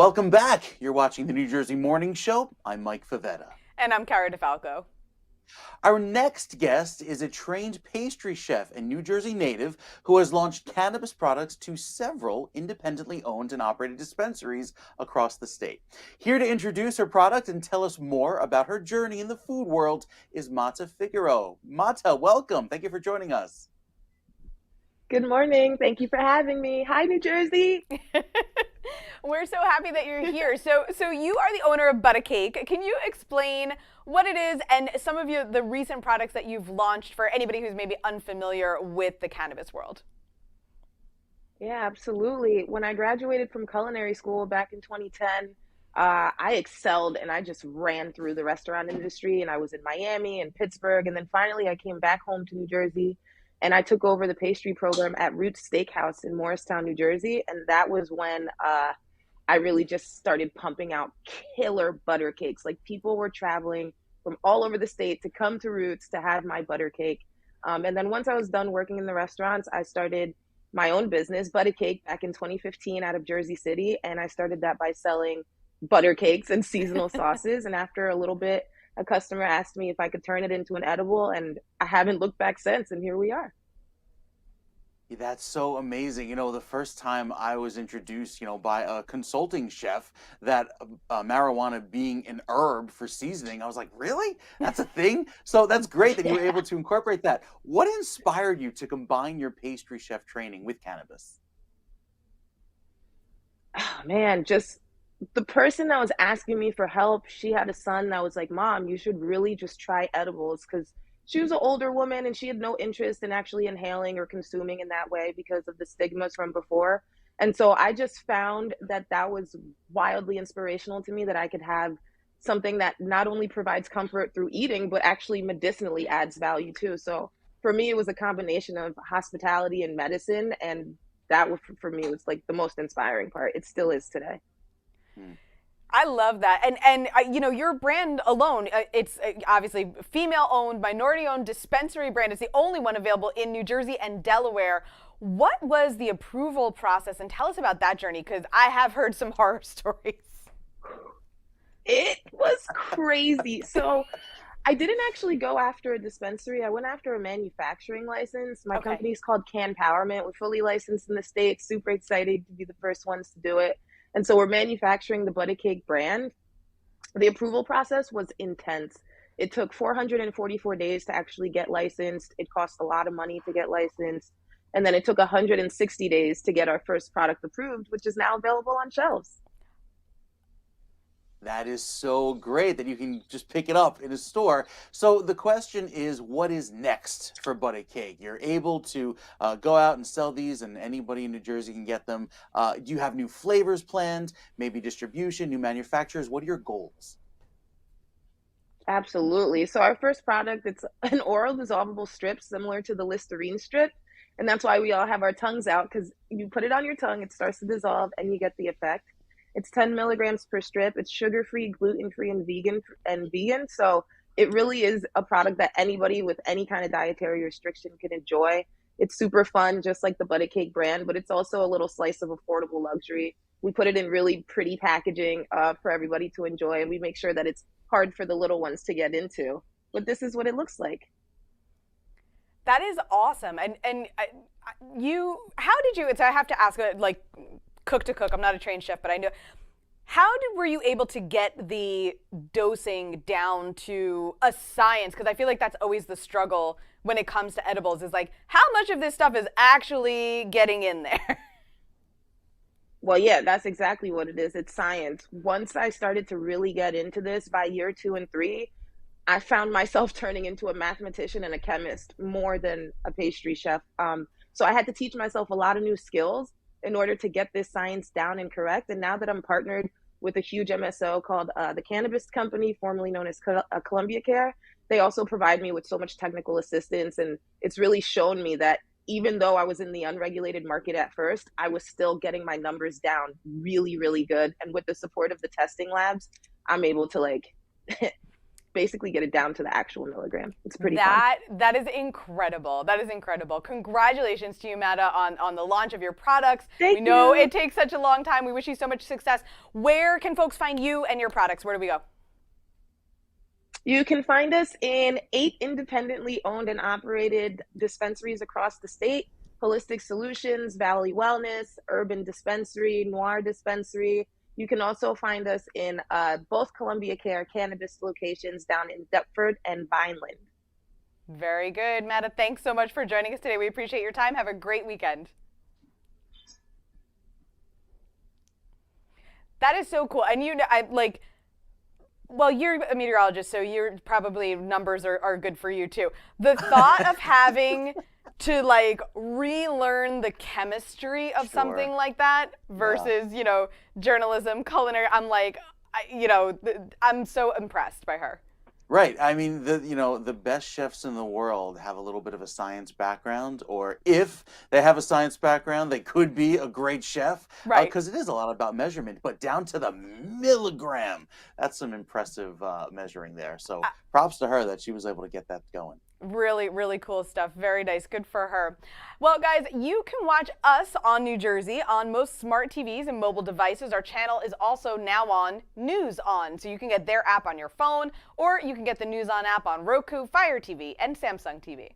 Welcome back. You're watching the New Jersey Morning Show. I'm Mike Favetta. And I'm Cara Difalco. Our next guest is a trained pastry chef and New Jersey native who has launched cannabis products to several independently owned and operated dispensaries across the state. Here to introduce her product and tell us more about her journey in the food world is Mata Figueroa. Mata, welcome. Thank you for joining us. Good morning. Thank you for having me. Hi, New Jersey. We're so happy that you're here. So you are the owner of Butter Cake. Can you explain what it is and some of the recent products that you've launched for anybody who's maybe unfamiliar with the cannabis world? Yeah, absolutely. When I graduated from culinary school back in 2010, I excelled and I just ran through the restaurant industry. And I was in Miami and Pittsburgh. And then finally, I came back home to New Jersey and I took over the pastry program at Roots Steakhouse in Morristown, New Jersey. And that was when I really just started pumping out killer butter cakes. Like people were traveling from all over the state to come to Roots to have my butter cake. And then once I was done working in the restaurants, I started my own business, Butter Cake, back in 2015 out of Jersey City. And I started that by selling butter cakes and seasonal sauces. And after a little bit, a customer asked me if I could turn it into an edible, and I haven't looked back since. And here we are. That's so amazing. The first time I was introduced, by a consulting chef that marijuana being an herb for seasoning, I was like, really? That's a thing? So that's great that you were able to incorporate that. What inspired you to combine your pastry chef training with cannabis? Oh, man, just the person that was asking me for help, she had a son that was like, Mom, you should really just try edibles, because she was an older woman and she had no interest in actually inhaling or consuming in that way because of the stigmas from before. And so I just found that that was wildly inspirational to me, that I could have something that not only provides comfort through eating, but actually medicinally adds value too. So for me, it was a combination of hospitality and medicine. And that was, for me, was like the most inspiring part. It still is today. Hmm. I love that. And your brand alone, it's obviously female-owned, minority-owned dispensary brand. It's the only one available in New Jersey and Delaware. What was the approval process? And tell us about that journey, because I have heard some horror stories. It was crazy. So I didn't actually go after a dispensary. I went after a manufacturing license. My company's called Can Empowerment. We're fully licensed in the States, super excited to be the first ones to do it. And so we're manufacturing the Butter Cake brand. The approval process was intense. It took 444 days to actually get licensed. It cost a lot of money to get licensed. And then it took 160 days to get our first product approved, which is now available on shelves. That is so great that you can just pick it up in a store. So the question is, what is next for Butter Cake? You're able to go out and sell these, and anybody in New Jersey can get them. Do you have new flavors planned, maybe distribution, new manufacturers? What are your goals? Absolutely. So our first product, it's an oral dissolvable strip similar to the Listerine strip. And that's why we all have our tongues out, because you put it on your tongue, it starts to dissolve, and you get the effect. It's 10 milligrams per strip. It's sugar-free, gluten-free, and vegan. So it really is a product that anybody with any kind of dietary restriction can enjoy. It's super fun, just like the Butter Cake brand, but it's also a little slice of affordable luxury. We put it in really pretty packaging for everybody to enjoy, and we make sure that it's hard for the little ones to get into. But this is what it looks like. That is awesome. And how did you? I have to ask, like, cook to cook. I'm not a trained chef, but I know. Were you able to get the dosing down to a science? Because I feel like that's always the struggle when it comes to edibles, is like, how much of this stuff is actually getting in there? Well, yeah, that's exactly what it is. It's science. Once I started to really get into this, by year 2 and 3, I found myself turning into a mathematician and a chemist more than a pastry chef. So I had to teach myself a lot of new skills in order to get this science down and correct. And now that I'm partnered with a huge MSO called the Cannabis Company, formerly known as Columbia Care, they also provide me with so much technical assistance. And it's really shown me that even though I was in the unregulated market at first, I was still getting my numbers down really, really good. And with the support of the testing labs, I'm able to basically get it down to the actual milligram. It's pretty fun. That is incredible. That is incredible. Congratulations to you, Meta, on the launch of your products. Thank We know you. it takes such a long time. We wish you so much success. Where can folks find you and your products? Where do we go? You can find us in 8 independently owned and operated dispensaries across the state: Holistic Solutions, Valley Wellness, Urban Dispensary, Noir Dispensary. You can also find us in both Columbia Care cannabis locations down in Deptford and Vineland. Very good, Meta. Thanks so much for joining us today. We appreciate your time. Have a great weekend. That is so cool. And well, you're a meteorologist, so you're probably numbers are good for you too. The thought of having to relearn the chemistry of something like that versus, journalism, culinary, I'm so impressed by her. Right. I mean, the best chefs in the world have a little bit of a science background, or if they have a science background, they could be a great chef. Right. Because it is a lot about measurement, but down to the milligram. That's some impressive measuring there. So props to her that she was able to get that going. Really, really cool stuff. Very nice. Good for her. Well, guys, you can watch us on New Jersey on most smart TVs and mobile devices. Our channel is also now on News On, so you can get their app on your phone, or you can get the News On app on Roku, Fire TV, and Samsung TV.